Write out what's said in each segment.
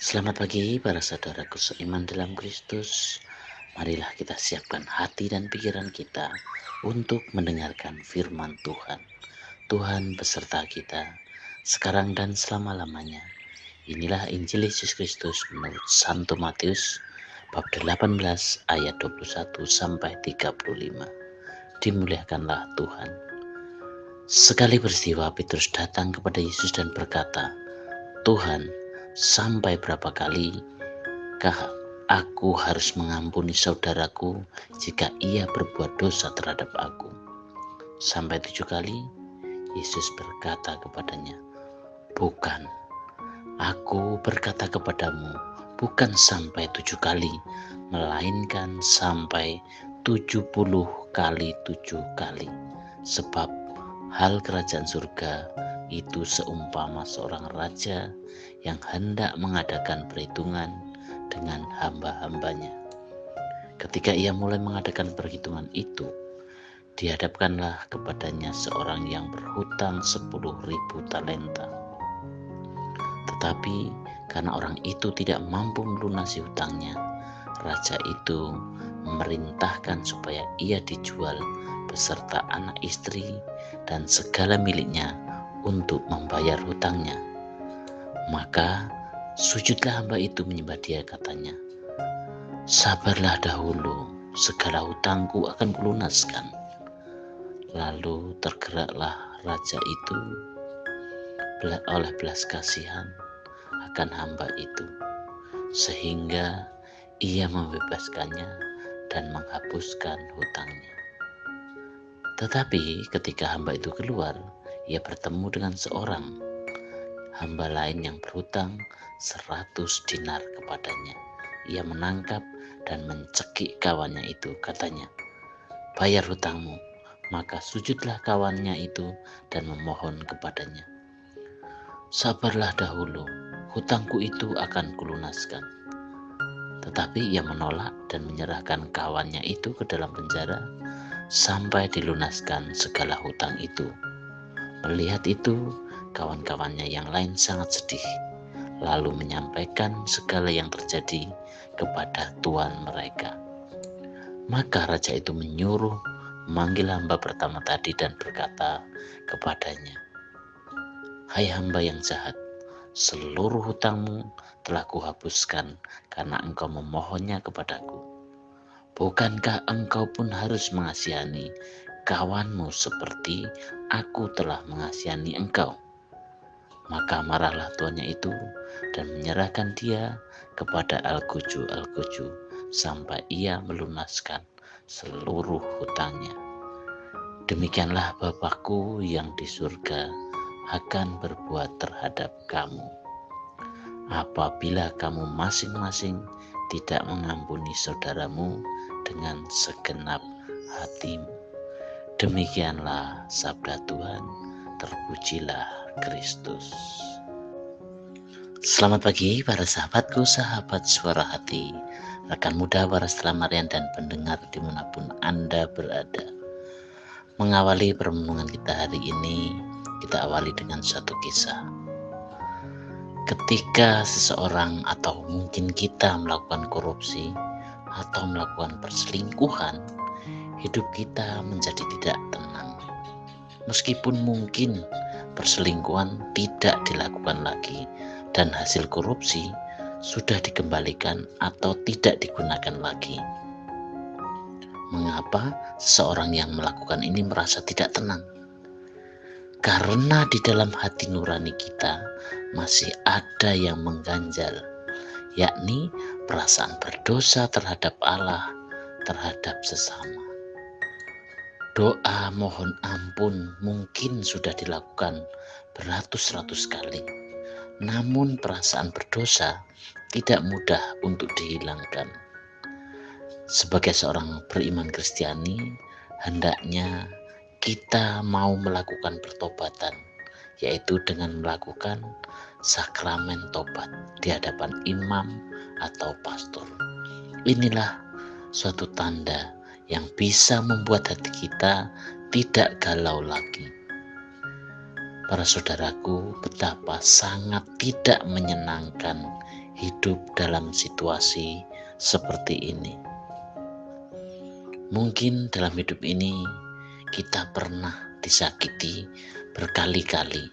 Selamat pagi para saudaraku seiman dalam Kristus. Marilah kita siapkan hati dan pikiran kita untuk mendengarkan firman Tuhan. Tuhan beserta kita sekarang dan selama-lamanya. Inilah Injil Yesus Kristus menurut Santo Matius bab 18 ayat 21 sampai 35. Dimuliakanlah Tuhan. Sekali peristiwa Petrus datang kepada Yesus dan berkata, "Tuhan, sampai berapa kalikah aku harus mengampuni saudaraku jika ia berbuat dosa terhadap aku? Sampai 7 kali?" Yesus berkata kepadanya, "Bukan, aku berkata kepadamu, bukan sampai 7 kali, melainkan sampai 70 kali 7 kali. Sebab hal kerajaan surga itu seumpama seorang raja yang hendak mengadakan perhitungan dengan hamba-hambanya. Ketika ia mulai mengadakan perhitungan itu, dihadapkanlah kepadanya seorang yang berhutang 10.000 talenta. Tetapi karena orang itu tidak mampu melunasi hutangnya, raja itu memerintahkan supaya ia dijual beserta anak istri dan segala miliknya untuk membayar hutangnya. Maka sujudlah hamba itu menyembah dia, katanya, 'Sabarlah dahulu, segala hutangku akan kulunaskan.' Lalu tergeraklah raja itu oleh belas kasihan akan hamba itu, sehingga ia membebaskannya dan menghapuskan hutangnya. Tetapi ketika hamba itu keluar, ia bertemu dengan seorang hamba lain yang berhutang 100 dinar kepadanya. Ia menangkap dan mencekik kawannya itu, katanya, 'Bayar hutangmu.' Maka sujudlah kawannya itu dan memohon kepadanya, 'Sabarlah dahulu, hutangku itu akan kulunaskan.' Tetapi ia menolak dan menyerahkan kawannya itu ke dalam penjara sampai dilunaskan segala hutang itu. Melihat itu, kawan-kawannya yang lain sangat sedih, lalu menyampaikan segala yang terjadi kepada tuan mereka. Maka raja itu menyuruh memanggil hamba pertama tadi dan berkata kepadanya, 'Hai hamba yang jahat, seluruh hutangmu telah kuhapuskan karena engkau memohonnya kepadaku. Bukankah engkau pun harus mengasihani kawanmu seperti aku telah mengasihani engkau?' Maka marahlah tuannya itu dan menyerahkan dia kepada algojo-algojo sampai ia melunaskan seluruh hutangnya. Demikianlah Bapakku yang di surga akan berbuat terhadap kamu, apabila kamu masing-masing tidak mengampuni saudaramu dengan segenap hatimu." Demikianlah sabda Tuhan. Terpujilah Kristus. Selamat pagi para sahabatku, sahabat suara hati, rekan muda para selamarian dan pendengar dimanapun Anda berada. Mengawali permenungan kita hari ini, kita awali dengan satu kisah. Ketika seseorang atau mungkin kita melakukan korupsi atau melakukan perselingkuhan, hidup kita menjadi tidak tenang. Meskipun mungkin perselingkuhan tidak dilakukan lagi dan hasil korupsi sudah dikembalikan atau tidak digunakan lagi. Mengapa seseorang yang melakukan ini merasa tidak tenang? Karena di dalam hati nurani kita masih ada yang mengganjal, yakni perasaan berdosa terhadap Allah, terhadap sesama. Doa mohon ampun mungkin sudah dilakukan beratus-ratus kali, namun perasaan berdosa tidak mudah untuk dihilangkan. Sebagai seorang beriman Kristiani, hendaknya kita mau melakukan pertobatan, yaitu dengan melakukan sakramen tobat di hadapan imam atau pastor. Inilah suatu tanda yang bisa membuat hati kita tidak galau lagi. Para saudaraku, betapa sangat tidak menyenangkan hidup dalam situasi seperti ini. Mungkin dalam hidup ini kita pernah disakiti berkali-kali.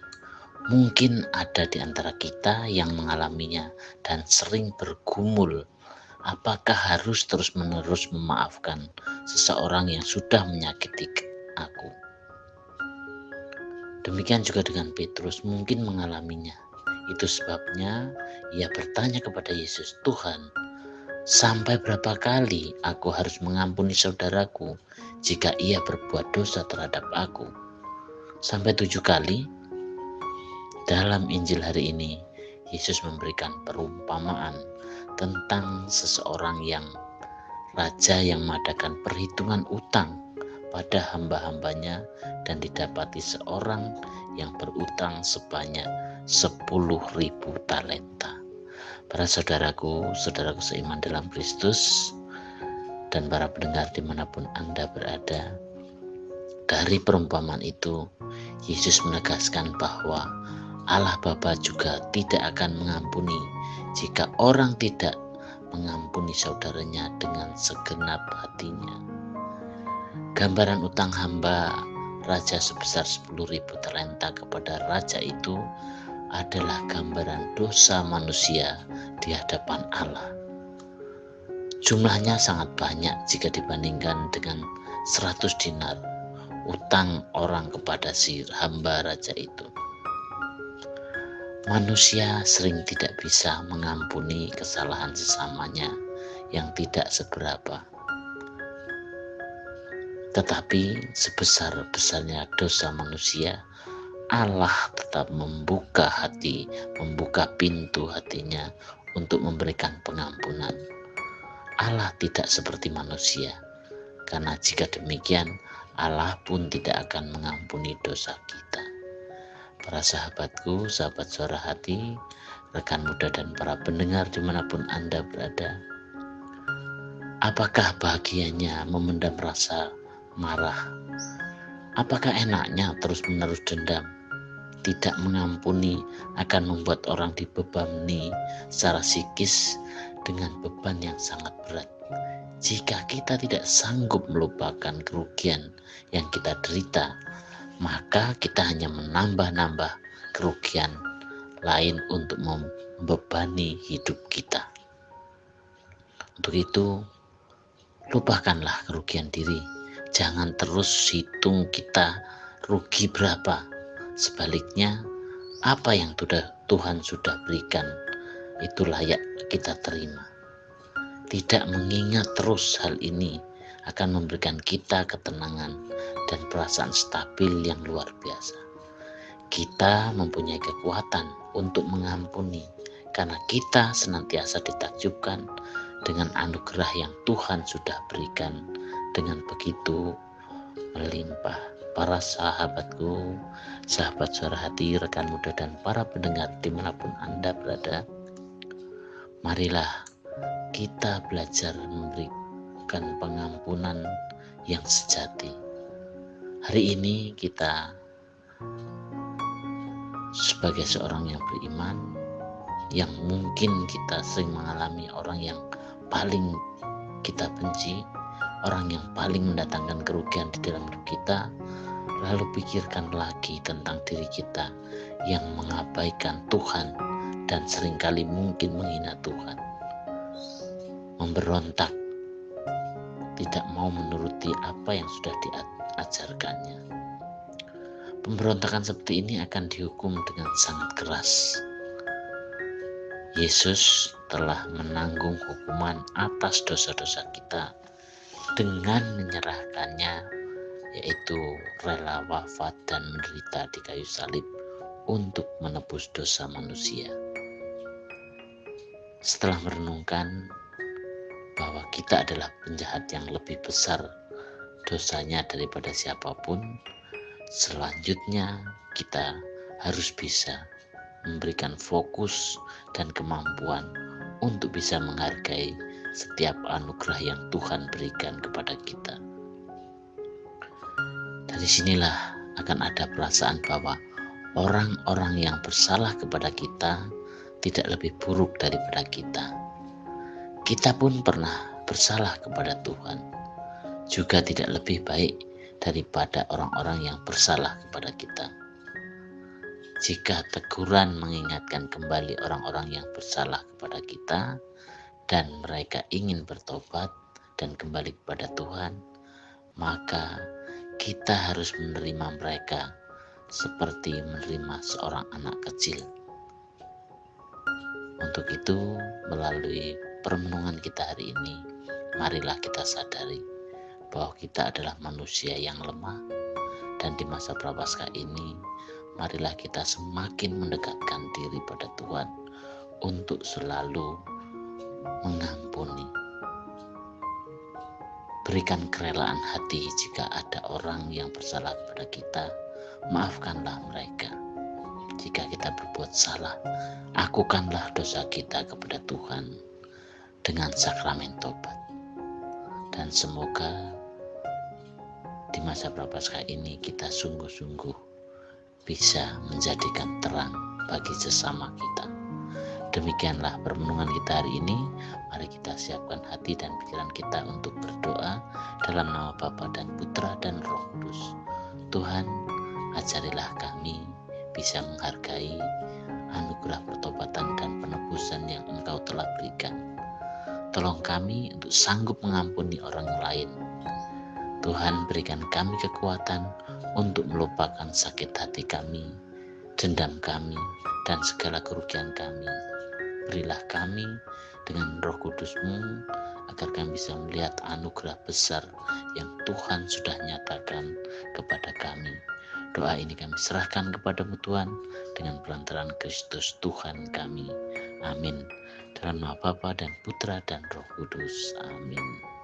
Mungkin ada di antara kita yang mengalaminya dan sering bergumul, apakah harus terus-menerus memaafkan seseorang yang sudah menyakiti aku. Demikian juga dengan Petrus, mungkin mengalaminya. Itu sebabnya ia bertanya kepada Yesus, "Tuhan, sampai berapa kali aku harus mengampuni saudaraku jika ia berbuat dosa terhadap aku? Sampai 7 kali?" Dalam Injil hari ini, Yesus memberikan perumpamaan tentang seseorang raja yang mengadakan perhitungan utang pada hamba-hambanya dan didapati seorang yang berutang sebanyak 10.000 talenta. Para saudaraku seiman dalam Kristus, dan para pendengar dimanapun Anda berada, dari perumpamaan itu, Yesus menegaskan bahwa Allah Bapa juga tidak akan mengampuni jika orang tidak mengampuni saudaranya dengan segenap hatinya. Gambaran utang hamba raja sebesar 10.000 talenta kepada raja itu adalah gambaran dosa manusia di hadapan Allah. Jumlahnya sangat banyak jika dibandingkan dengan 100 dinar utang orang kepada si hamba raja itu. Manusia sering tidak bisa mengampuni kesalahan sesamanya yang tidak seberapa. Tetapi sebesar-besarnya dosa manusia, Allah tetap membuka pintu hatinya untuk memberikan pengampunan. Allah tidak seperti manusia, karena jika demikian, Allah pun tidak akan mengampuni dosa kita. Para sahabatku, sahabat suara hati, rekan muda dan para pendengar dimanapun Anda berada, apakah bahagianya memendam rasa marah? Apakah enaknya terus-menerus dendam? Tidak mengampuni akan membuat orang dibebani secara psikis dengan beban yang sangat berat. Jika kita tidak sanggup melupakan kerugian yang kita derita, maka kita hanya menambah-nambah kerugian lain untuk membebani hidup kita. Untuk itu, lupakanlah kerugian diri. Jangan terus hitung kita rugi berapa. Sebaliknya, apa yang Tuhan sudah berikan, itu layak kita terima. Tidak mengingat terus hal ini akan memberikan kita ketenangan dan perasaan stabil yang luar biasa. Kita mempunyai kekuatan untuk mengampuni karena kita senantiasa ditakjubkan dengan anugerah yang Tuhan sudah berikan dengan begitu melimpah. Para sahabatku, sahabat suara hati, rekan muda dan para pendengar dimanapun Anda berada, marilah kita belajar memberikan pengampunan yang sejati. Hari ini kita sebagai seorang yang beriman, yang mungkin kita sering mengalami orang yang paling kita benci, orang yang paling mendatangkan kerugian di dalam hidup kita, lalu pikirkan lagi tentang diri kita yang mengabaikan Tuhan dan seringkali mungkin menghina Tuhan, memberontak, tidak mau menuruti apa yang sudah diajarkannya. Pemberontakan seperti ini akan dihukum dengan sangat keras. Yesus telah menanggung hukuman atas dosa-dosa kita dengan menyerahkannya, yaitu rela wafat dan menderita di kayu salib untuk menebus dosa manusia. Setelah merenungkan bahwa kita adalah penjahat yang lebih besar dosanya daripada siapapun, selanjutnya kita harus bisa memberikan fokus dan kemampuan untuk bisa menghargai setiap anugerah yang Tuhan berikan kepada kita. Dari sinilah akan ada perasaan bahwa orang-orang yang bersalah kepada kita tidak lebih buruk daripada kita. Kita pun pernah bersalah kepada Tuhan, juga tidak lebih baik daripada orang-orang yang bersalah kepada kita. Jika teguran mengingatkan kembali orang-orang yang bersalah kepada kita dan mereka ingin bertobat dan kembali kepada Tuhan, maka kita harus menerima mereka seperti menerima seorang anak kecil. Untuk itu, melalui perenungan kita hari ini, marilah kita sadari bahwa kita adalah manusia yang lemah, dan di masa Prapaskah ini, marilah kita semakin mendekatkan diri pada Tuhan untuk selalu mengampuni. Berikan kerelaan hati jika ada orang yang bersalah kepada kita, maafkanlah mereka. Jika kita berbuat salah, akukanlah dosa kita kepada Tuhan dengan sakramen tobat. Dan semoga di masa Prapaskah ini kita sungguh-sungguh bisa menjadikan terang bagi sesama kita. Demikianlah permenungan kita hari ini. Mari kita siapkan hati dan pikiran kita untuk berdoa dalam nama Bapa dan Putra dan Roh Kudus. Tuhan, ajarilah kami bisa menghargai anugerah pertobatan dan penebusan yang Engkau telah berikan. Tolong kami untuk sanggup mengampuni orang lain. Tuhan, berikan kami kekuatan untuk melupakan sakit hati kami, dendam kami, dan segala kerugian kami. Berilah kami dengan Roh Kudus-Mu agar kami bisa melihat anugerah besar yang Tuhan sudah nyatakan kepada kami. Doa ini kami serahkan kepada-Mu Tuhan dengan perantaraan Kristus Tuhan kami. Amin. Dalam nama Bapa dan Putra dan Roh Kudus. Amin.